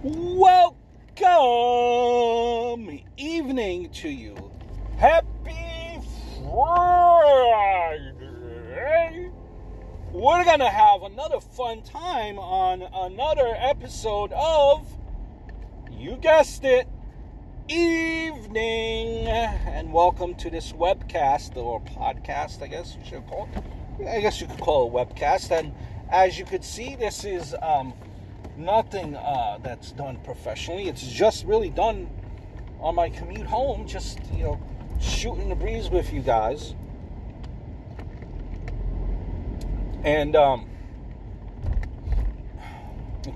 Welcome evening to you. Happy Friday. We're going to have another fun time on another episode of, you guessed it, Evening. And welcome to this webcast or podcast, I guess you should call it. I guess you could call it a webcast. And as you could see, this is nothing that's done professionally. It's just really done on my commute home, just, shooting the breeze with you guys. And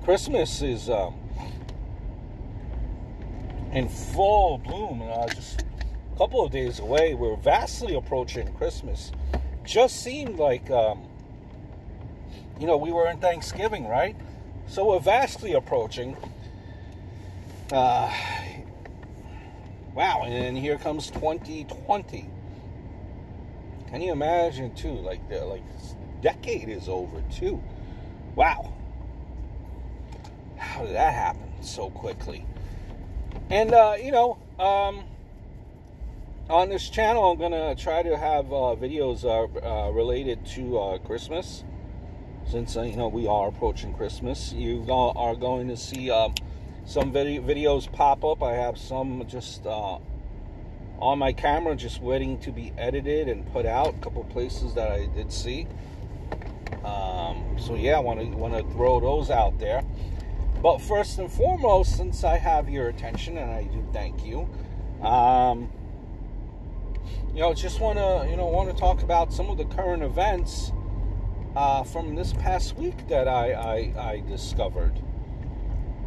Christmas is in full bloom. Just a couple of days away. We're vastly approaching Christmas. Just seemed like, we were in Thanksgiving, right? So we're vastly approaching. Wow, and here comes 2020. Can you imagine, too? Like this decade is over, too. Wow. How did that happen so quickly? And, on this channel, I'm going to try to have videos related to Christmas. Since, we are approaching Christmas, you are going to see some videos pop up. I have some just on my camera, just waiting to be edited and put out. A couple places that I did see. So yeah, I want to throw those out there. But first and foremost, since I have your attention, and I do thank you, just want to talk about some of the current events from this past week that I discovered.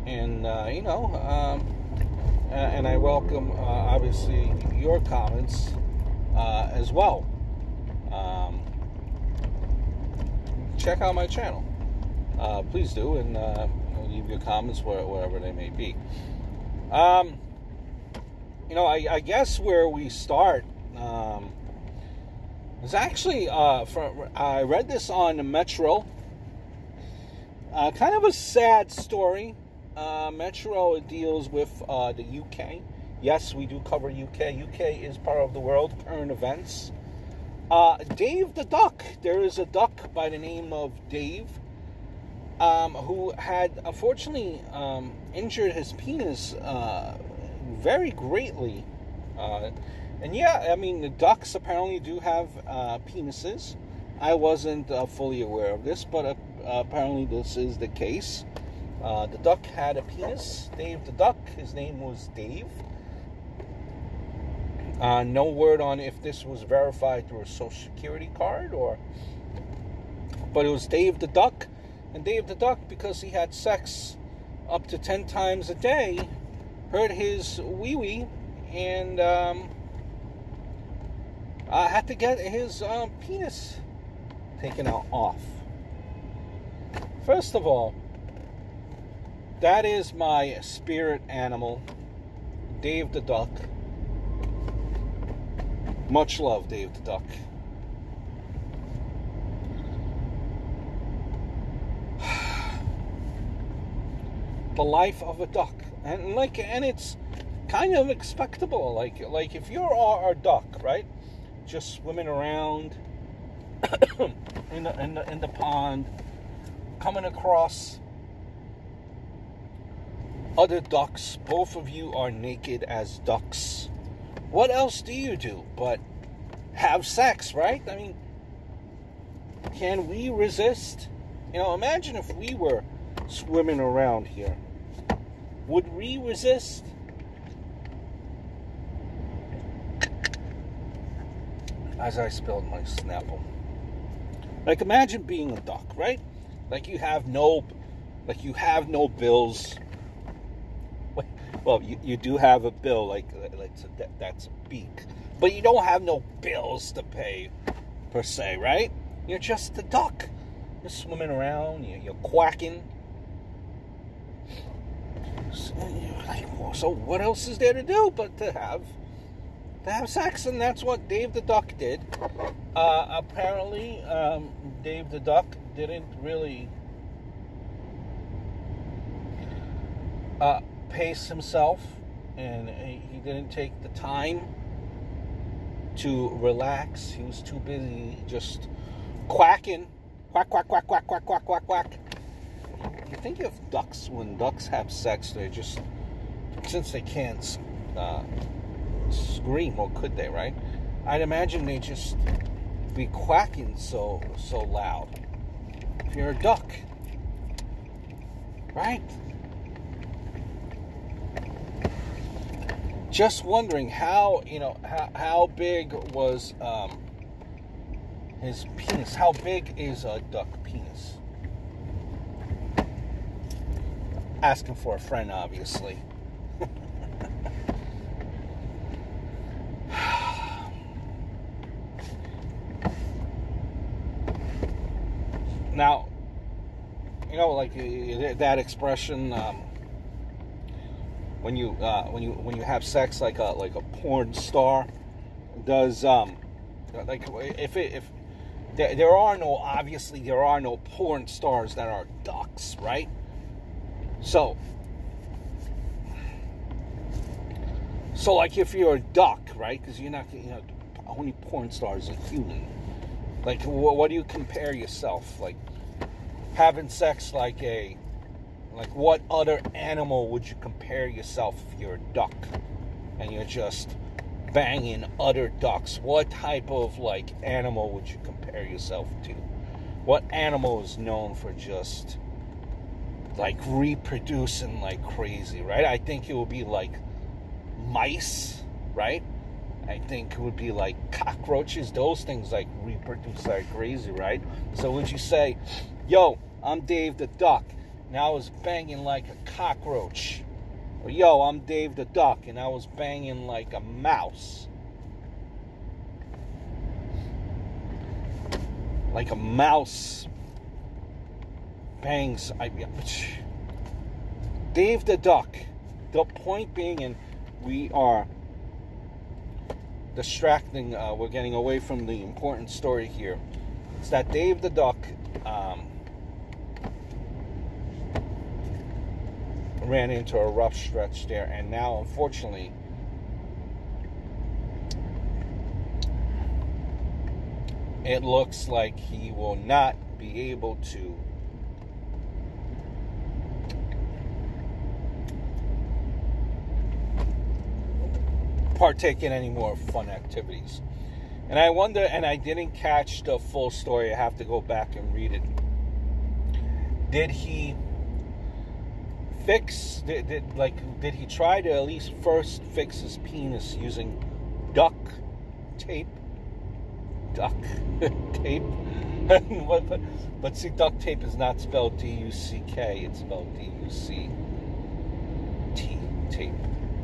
And, and I welcome, obviously, your comments as well. Check out my channel. Please do, and leave your comments wherever they may be. I guess where we start is actually, I read this on Metro. Kind of a sad story. Metro deals with the UK. Yes, we do cover UK. UK is part of the world current events. Dave the Duck. There is a duck by the name of Dave who had, unfortunately, injured his penis very greatly. And yeah, I mean, the ducks apparently do have penises. I wasn't fully aware of this, but apparently this is the case. The duck had a penis. Dave the Duck, his name was Dave. No word on if this was verified through a social security card but it was Dave the Duck. And Dave the Duck, because he had sex up to 10 times a day, hurt his wee-wee and had to get his penis taken off. First of all, that is my spirit animal, Dave the Duck. Much love, Dave the Duck. The life of a duck, and it's kind of expectable. Like if you're a duck, right, just swimming around in the pond, coming across other ducks, both of you are naked as ducks. What else do you do but have sex, right? I mean, can we resist? Imagine if we were swimming around here. Would we resist? As I spilled my Snapple. Like, imagine being a duck, right? Like you have no bills. Well, you do have a bill, that's a beak. But you don't have no bills to pay, per se, right? You're just a duck. You're swimming around, you're quacking. So what else is there to do but to have sex? And that's what Dave the Duck did. Apparently, Dave the Duck didn't really pace himself, and he didn't take the time to relax. He was too busy just quacking. Quack, quack, quack, quack, quack, quack, quack, quack. You think if ducks, when ducks have sex, they're just, since they can't scream, or could they, right? I'd imagine they just be quacking so loud. If you're a duck, right? Just wondering how big was his penis? How big is a duck penis? Asking for a friend, obviously. Now, like that expression, when you have sex like a porn star does, like if there are no porn stars that are ducks, right? So like if you're a duck, right? Because you're not, only porn stars are human. Like, what do you compare yourself? Like, having sex like what other animal would you compare yourself if you're a duck? And you're just banging other ducks. What type of, animal would you compare yourself to? What animal is known for just, reproducing like crazy, right? I think it would be like mice, right? I think it would be like cockroaches. Those things reproduce like crazy, right? So would you say, yo, I'm Dave the Duck, and I was banging like a cockroach? Or, yo, I'm Dave the Duck, and I was banging like a mouse? Like a mouse bangs. Dave the Duck. The point being, and we are distracting, we're getting away from the important story here. It's that Dave the Duck ran into a rough stretch there, and now, unfortunately, it looks like he will not be able to partake in any more fun activities. And I wonder, and I didn't catch the full story, I have to go back and read it. Did he did he try to at least first fix his penis using duct tape? Duct tape? But see, duct tape is not spelled D-U-C-K, it's spelled D-U-C-T, tape,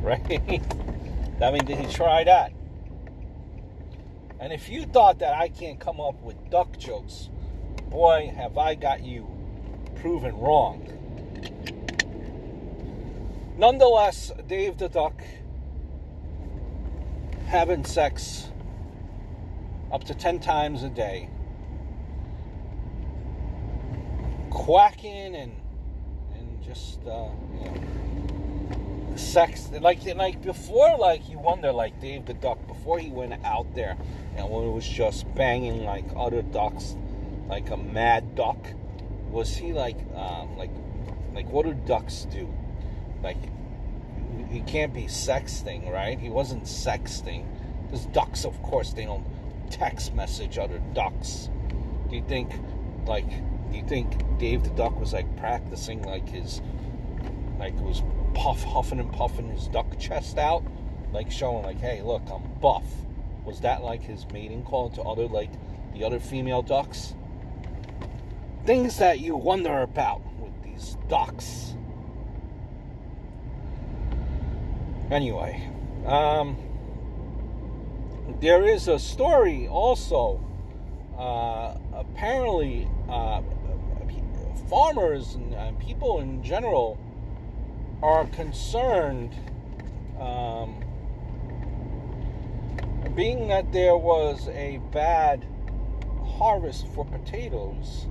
right? I mean, did he try that? And if you thought that I can't come up with duck jokes, boy, have I got you proven wrong. Nonetheless, Dave the Duck having sex up to 10 times a day, quacking and just sex, like before, you wonder, Dave the Duck, before he went out there and when it was just banging like other ducks, like a mad duck, was he like what do ducks do? He can't be sexting, right? He wasn't sexting, because ducks, of course, they don't text message other ducks. Do you think Dave the Duck was practicing his, was huffing and puffing his duck chest out, showing hey, look, I'm buff? Was that his mating call to other the other female ducks? Things that you wonder about with these ducks. Anyway, there is a story also. Apparently, farmers and people in general are concerned, being that there was a bad harvest for potatoes,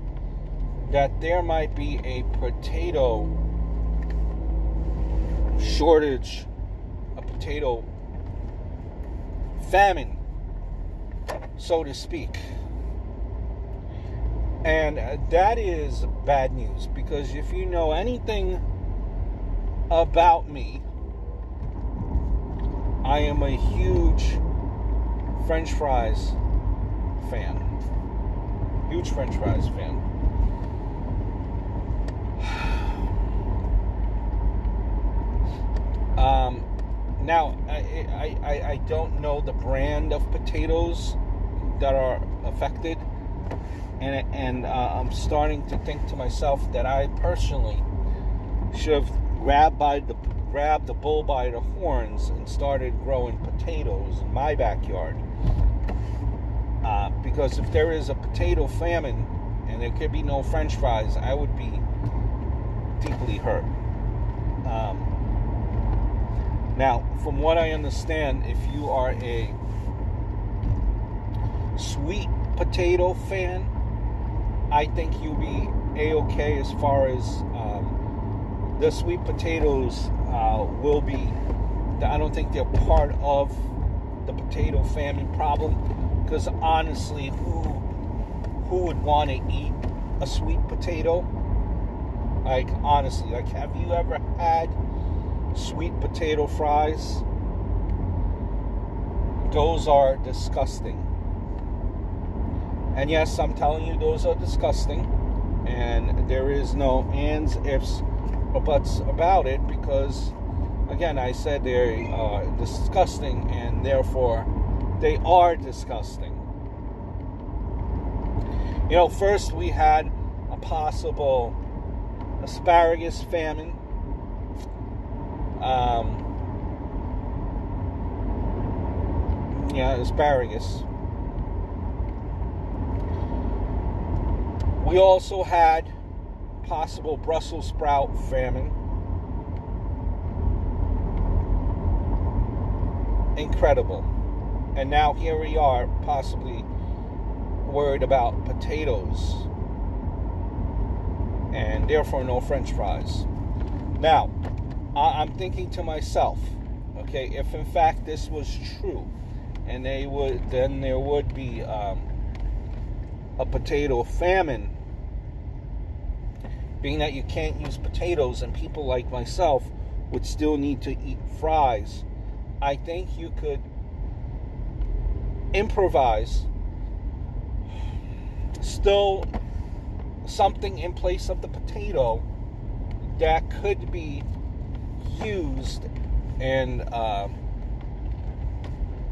that there might be a potato shortage, a potato famine, so to speak. And that is bad news, because if you know anything about me, I am a huge French fries fan. Huge French fries fan. Now, I don't know the brand of potatoes that are affected, and I'm starting to think to myself that I personally should have grabbed the bull by the horns and started growing potatoes in my backyard. Because if there is a potato famine and there could be no French fries, I would be deeply hurt. Now, from what I understand, if you are a sweet potato fan, I think you'll be A-okay as far as the sweet potatoes will be. I don't think they're part of the potato famine problem, because honestly, who would want to eat a sweet potato? Like, honestly, like, have you ever had sweet potato fries? Those are disgusting. And yes, I'm telling you, those are disgusting. And there is no ands, ifs, or buts about it, because, again, I said they're disgusting, and therefore they are disgusting. You know, first we had a possible asparagus famine. Asparagus. We also had possible Brussels sprout famine. Incredible. And now here we are, possibly worried about potatoes, and therefore no French fries. Now, I'm thinking to myself, okay, if in fact this was true, and then there would be a potato famine, being that you can't use potatoes and people like myself would still need to eat fries, I think you could improvise still something in place of the potato that could be used and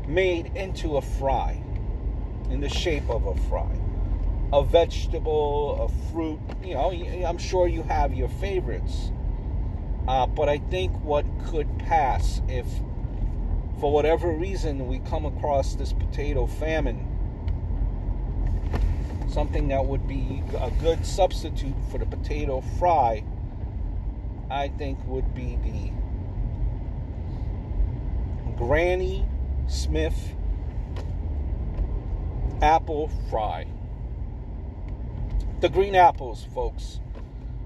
made into a fry, in the shape of a fry. A vegetable, a fruit, you know, I'm sure you have your favorites. But I think what could pass, if for whatever reason we come across this potato famine, something that would be a good substitute for the potato fry, I think would be the Granny Smith apple fry. The green apples, folks,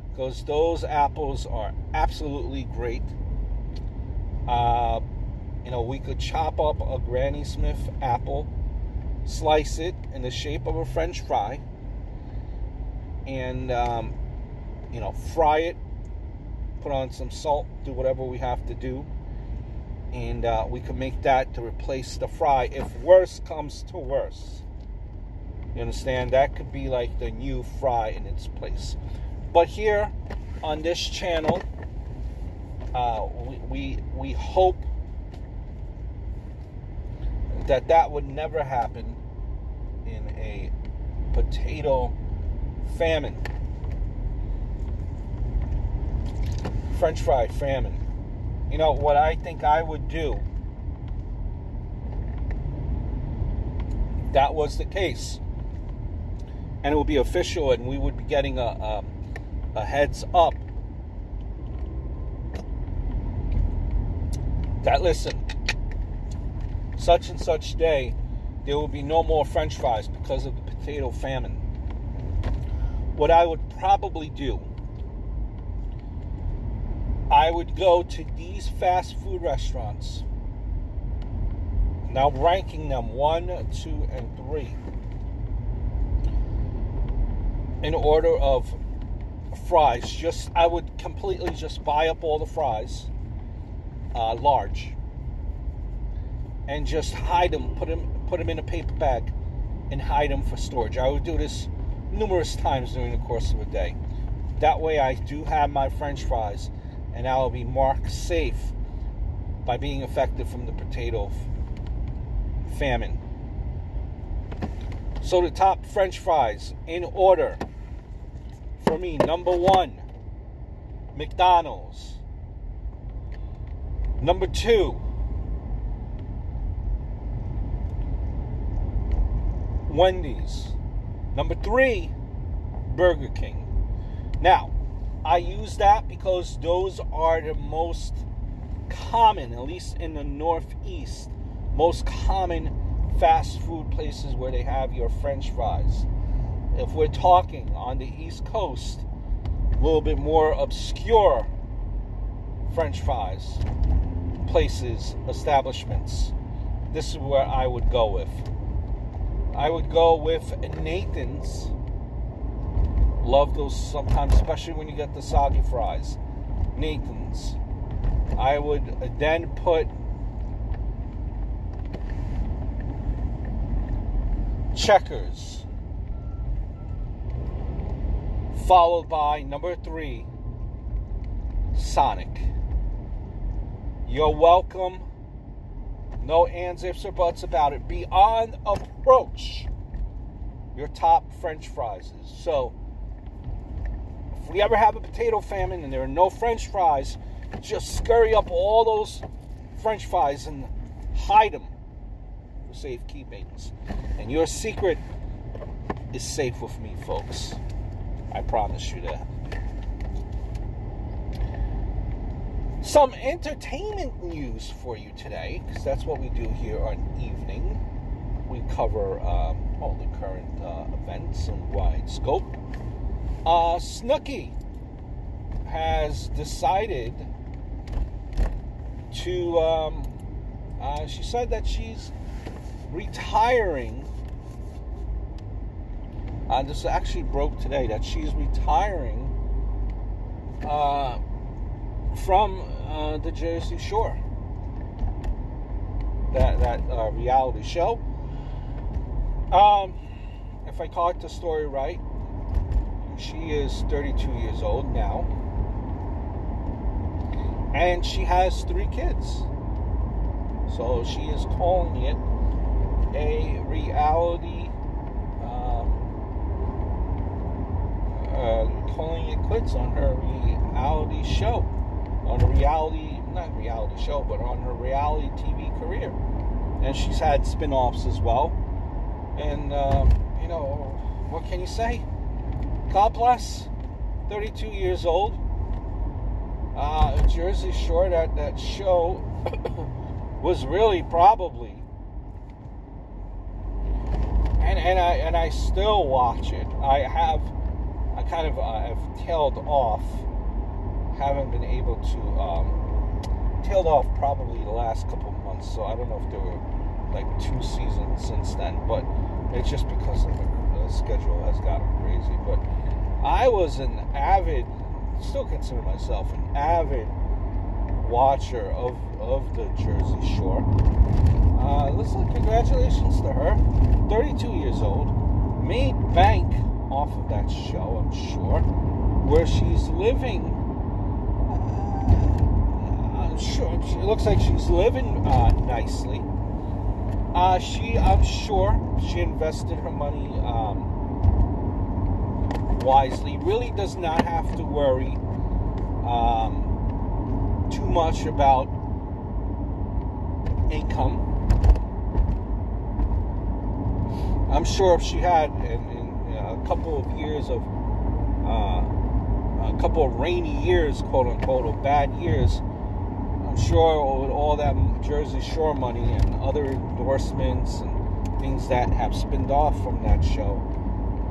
because those apples are absolutely great. We could chop up a Granny Smith apple, slice it in the shape of a French fry, and fry it, put on some salt, do whatever we have to do, and we could make that to replace the fry if worse comes to worse. You understand? That could be like the new fry in its place. But here on this channel, we hope that would never happen in a potato famine. French fry famine. You know, what I think I would do, that was the case, and it would be official, and we would be getting a heads up that, listen, such and such day, there will be no more French fries because of the potato famine. What I would probably do I would go to these fast food restaurants. Now ranking them 1, 2, and 3 in order of fries. I would completely just buy up all the fries, large, and just hide them, put them in a paper bag, and hide them for storage. I would do this numerous times during the course of a day. That way, I do have my French fries, and I will be marked safe by being affected from the potato famine. So the top French fries in order for me: number 1, McDonald's. Number 2, Wendy's. Number 3, Burger King. Now, I use that because those are the most common, at least in the Northeast, most common fast food places where they have your French fries. If we're talking on the East Coast, a little bit more obscure French fries places, establishments, this is where I would go with. I would go with Nathan's. Love those sometimes, especially when you get the soggy fries. Nathan's. I would then put Checkers, followed by number 3, Sonic. You're welcome. No ands, ifs, or buts about it. Beyond approach, your top French fries. So, if we ever have a potato famine and there are no French fries, just scurry up all those French fries and hide them for safekeepings. And your secret is safe with me, folks. I promise you that. Some entertainment news for you today, because that's what we do here on evening. We cover all the current events in wide scope. Snooki has decided to, she said that she's retiring. This actually broke today, that she's retiring from the Jersey Shore. That reality show. If I caught the story right, she is 32 years old now. And she has 3 kids. So she is calling it a reality, calling it quits on her reality show. On a not reality show, but on her reality TV career. And she's had spin-offs as well. And, what can you say? God bless. 32 years old. Jersey Shore, that show was really probably, and I still watch it. I've tailed off. Haven't been able to, tailed off probably the last couple of months, so I don't know if there were like 2 seasons since then, but it's just because of the schedule has gotten crazy. But I was an avid, still consider myself an avid watcher of the Jersey Shore. Listen, congratulations to her. 32 years old, made bank off of that show, I'm sure, where she's living. It looks like she's living nicely. I'm sure she invested her money wisely. Really does not have to worry too much about income. I'm sure if she had in a couple of years of a couple of rainy years, quote unquote, or bad years, I'm sure with all that Jersey Shore money and other endorsements and things that have spinned off from that show,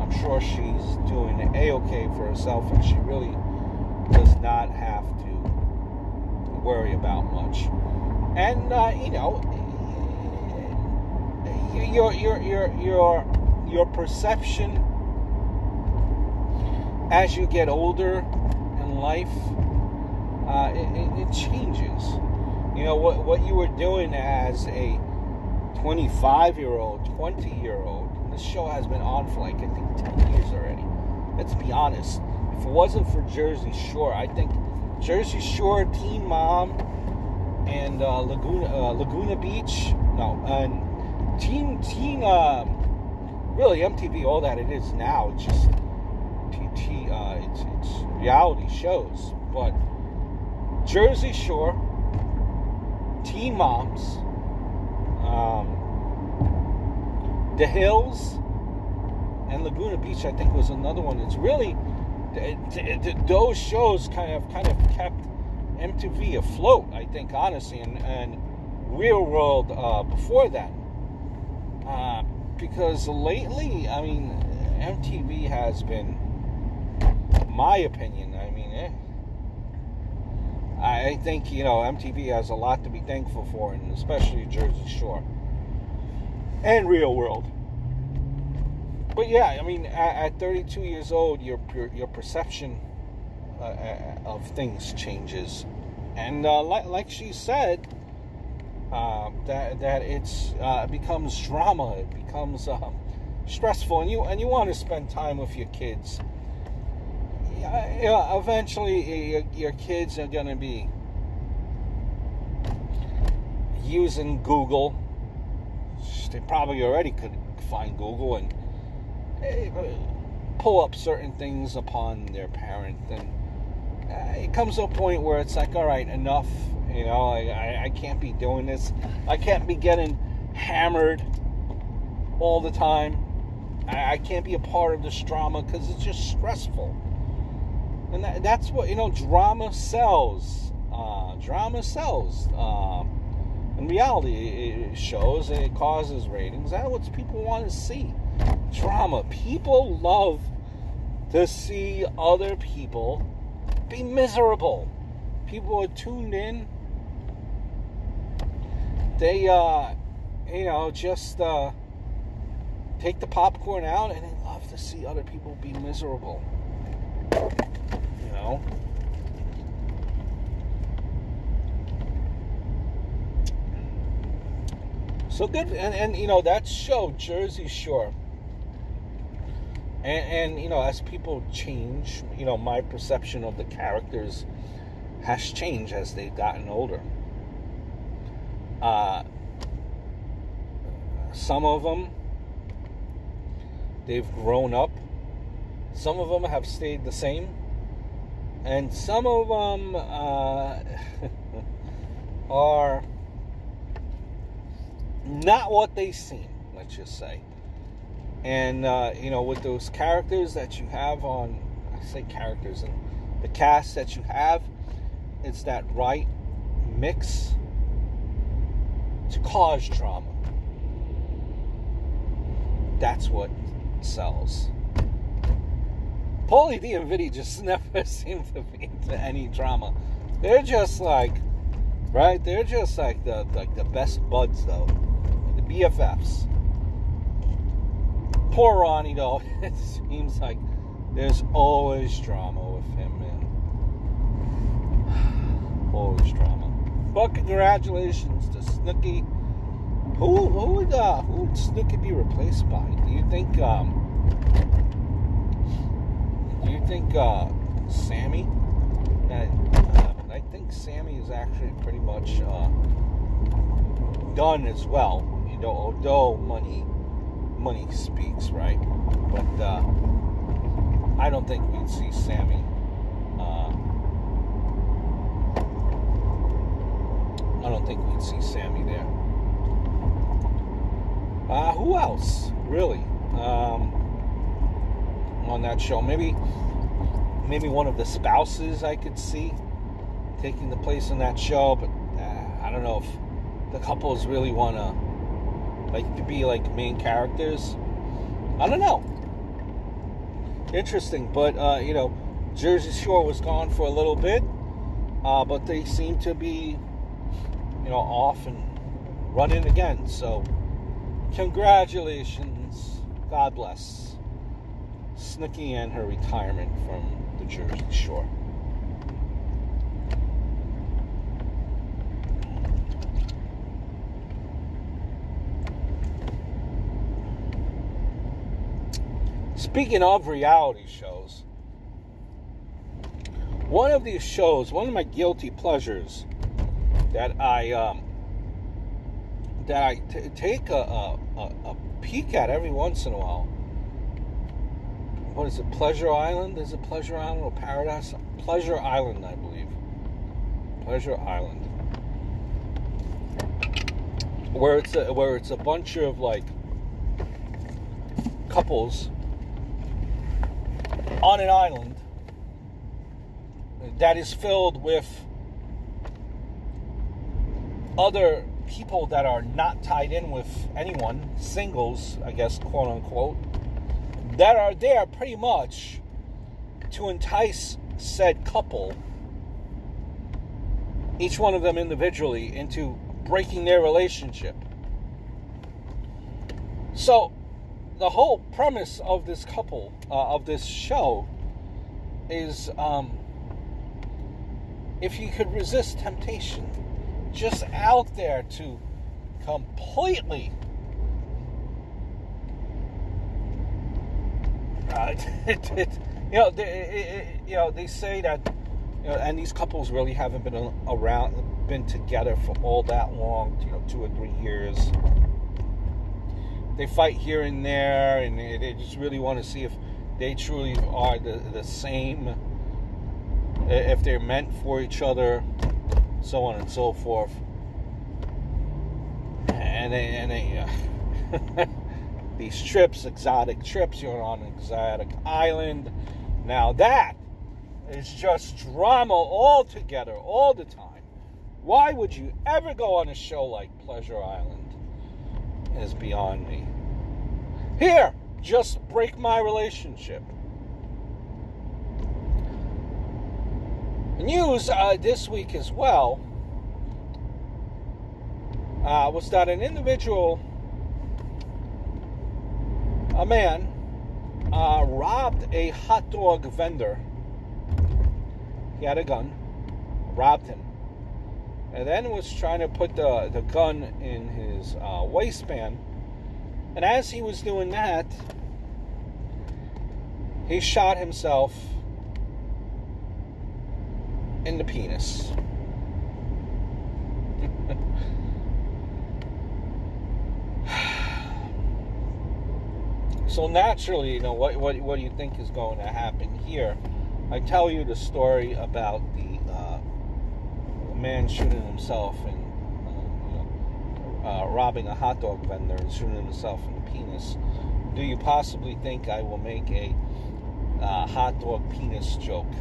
I'm sure she's doing A-okay for herself, and she really does not have to worry about much. And your perception as you get older in life, it changes. What you were doing as a 25-year-old, 20-year-old. This show has been on for, I think 10 years already. Let's be honest. If it wasn't for Jersey Shore, I think Jersey Shore, Teen Mom, and Laguna Beach. No, and really MTV. All that it is now, it's just it's reality shows. But Jersey Shore, Teen Moms, The Hills, and Laguna Beach, I think, was another one. It's really those shows kind of kept MTV afloat, I think, honestly, and Real World before that. Because lately, I mean, MTV has been, my opinion, I think, MTV has a lot to be thankful for, and especially Jersey Shore and Real World. But yeah, I mean, at 32 years old, your perception of things changes, and like she said, that it's becomes drama, it becomes stressful, and you want to spend time with your kids. Eventually, your kids are going to be using Google. They probably already could find Google and pull up certain things upon their parent, and it comes to a point where it's like, all right, enough. I can't be doing this. I can't be getting hammered all the time. I can't be a part of this drama because it's just stressful. And that's what, drama sells. Drama sells. In reality, it shows, it causes ratings. That's what people want to see. Drama. People love to see other people be miserable. People are tuned in. They, just take the popcorn out, and they love to see other people be miserable. So good, and that show, Jersey Shore, and as people change, my perception of the characters has changed as they've gotten older. Some of them, they've grown up. Some of them have stayed the same. And some of them are not what they seem, let's just say. And, with those characters that you have on, I say characters, and the cast that you have, it's that right mix to cause drama. That's what sells. Paulie D and Vinny just never seem to be into any drama. They're just like, right? They're just like the best buds, though. The BFFs. Poor Ronnie, though. It seems like there's always drama with him, man. Always drama. But congratulations to Snooki. Who would Snooki be replaced by? Do you think Sammy? I think Sammy is actually pretty much done as well. Although money speaks, right? But I don't think we'd see Sammy. I don't think we'd see Sammy there. Who else, really, on that show? Maybe one of the spouses I could see taking the place in that show, but I don't know if the couples really want to be like main characters. I don't know. Interesting, but Jersey Shore was gone for a little bit, but they seem to be, off and running again. So, congratulations. God bless Snooki and her retirement from the Jersey Shore. Speaking of reality shows, one of these shows, one of my guilty pleasures that I take a peek at every once in a while. What is it? Pleasure Island? Is it Pleasure Island or Paradise? Pleasure Island, I believe. Pleasure Island, where it's a bunch of like couples on an island that is filled with other people that are not tied in with anyone, singles, I guess, quote unquote, that are there pretty much to entice said couple, each one of them individually, into breaking their relationship. So, the whole premise of this couple, of this show, is if you could resist temptation, just out there to completely they say that, and these couples really haven't been together for all that long, 2 or 3 years. They fight here and there, and they just really want to see if they truly are the same, if they're meant for each other, so on and so forth. And they these trips, exotic trips, you're on an exotic island. Now that is just drama altogether, all the time. Why would you ever go on a show like Pleasure Island? Is beyond me. Here, just break my relationship. News this week as well was that an individual, a man, robbed a hot dog vendor. He had a gun, robbed him, and then was trying to put the gun in his waistband. And as he was doing that, he shot himself in the penis. So naturally, what do you think is going to happen here? I tell you the story about the man shooting himself and robbing a hot dog vendor and shooting himself in the penis. Do you possibly think I will make a hot dog penis joke?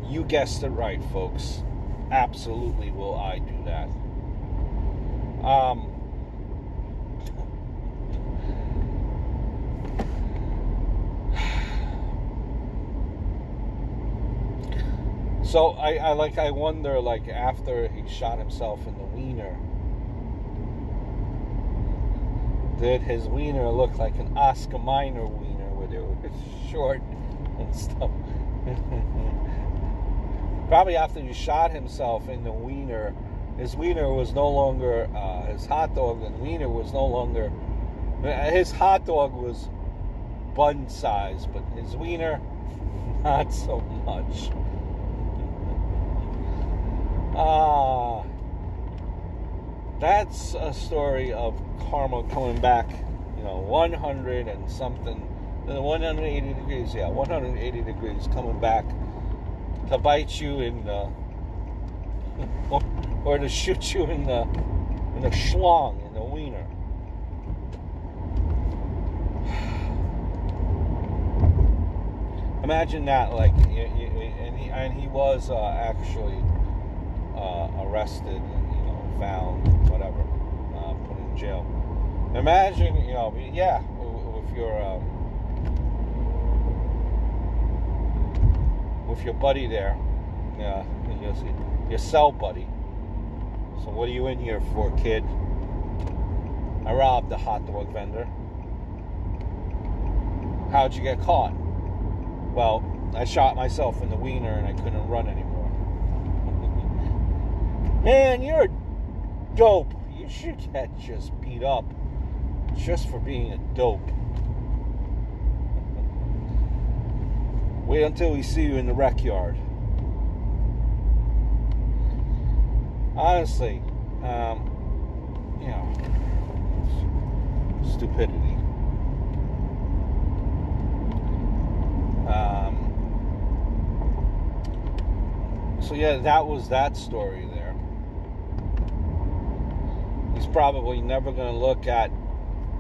You guessed it right, folks. Absolutely will I do that. So I wonder, after he shot himself in the wiener, did his wiener look like an Oscar Minor wiener, where they were short and stuff? Probably after he shot himself in the wiener, his wiener was no longer, his hot dog and wiener was no longer, his hot dog was bun size, but his wiener, not so much. That's a story of karma coming back, 100 and something, 180 degrees, 180 degrees coming back to bite you in the, or to shoot you in the schlong, in the wiener. Imagine that, and he was actually arrested and found, whatever, put in jail. Imagine, if you're with your buddy there, Yeah, your cell buddy. So what are you in here for, kid? I robbed the hot dog vendor. How'd you get caught? Well, I shot myself in the wiener and I couldn't run anymore. Man, you're a dope. You should get just beat up just for being a dope. Wait until we see you in the rec yard. Honestly, stupidity. So yeah, that was that story there. He's probably never going to look at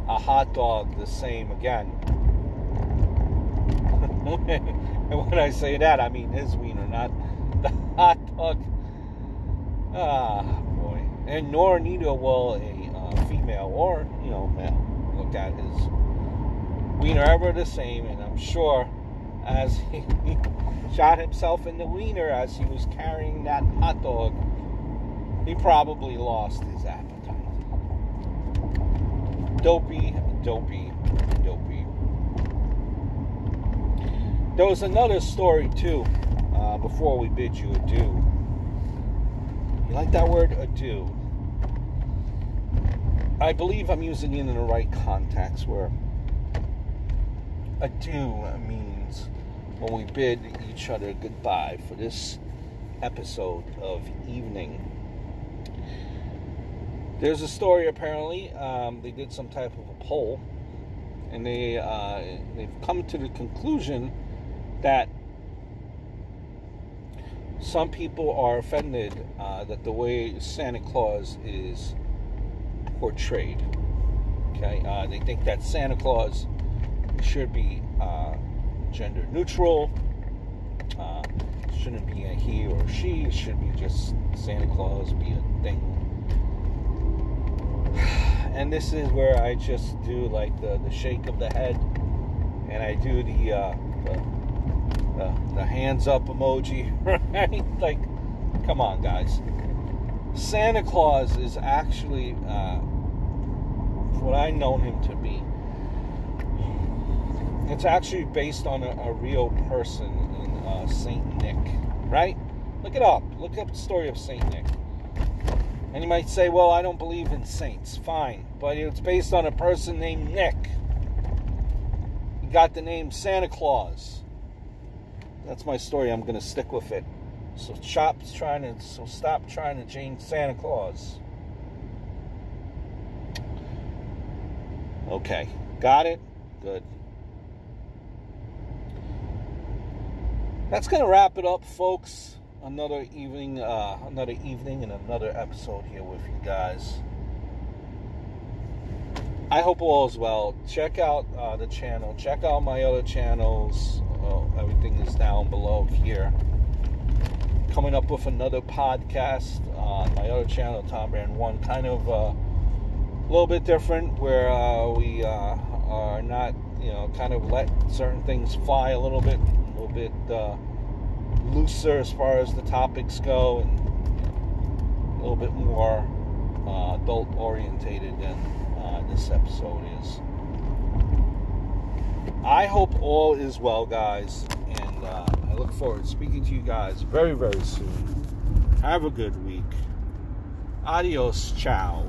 a hot dog the same again. And when I say that, I mean his wiener, not the hot dog. Ah, boy. And nor neither will a female or, male look at his wiener ever the same. And I'm sure as he shot himself in the wiener as he was carrying that hot dog, he probably lost his appetite. Dopey, dopey, dopey. There was another story, too, before we bid you adieu. You like that word, adieu? I believe I'm using it in the right context, where adieu means when we bid each other goodbye for this episode of Evening. There's a story, apparently. They did some type of a poll, and they've come to the conclusion that some people are offended that the way Santa Claus is portrayed. Okay, they think that Santa Claus should be gender neutral. Shouldn't be a he or a she. It should be just Santa Claus, be a thing. And this is where I just do like the shake of the head, and I do the hands up emoji, right? Like, come on, guys. Santa Claus is actually what I know him to be. It's actually based on a real person in Saint Nick, right? Look it up. Look up the story of Saint Nick. And you might say, well, I don't believe in saints. Fine. But it's based on a person named Nick. He got the name Santa Claus. That's my story. I'm going to stick with it. So stop trying to change Santa Claus. Okay. Got it? Good. That's going to wrap it up, folks. Another evening and another episode here with you guys. I hope all is well. Check out the channel. Check out my other channels. Everything is down below here. Coming up with another podcast on my other channel, Tom Brand 1. Kind of a little bit different, where we are not, kind of let certain things fly a little bit looser as far as the topics go, and a little bit more adult orientated than this episode is. I hope all is well, guys, and I look forward to speaking to you guys very, very soon. Have a good week. Adios, ciao.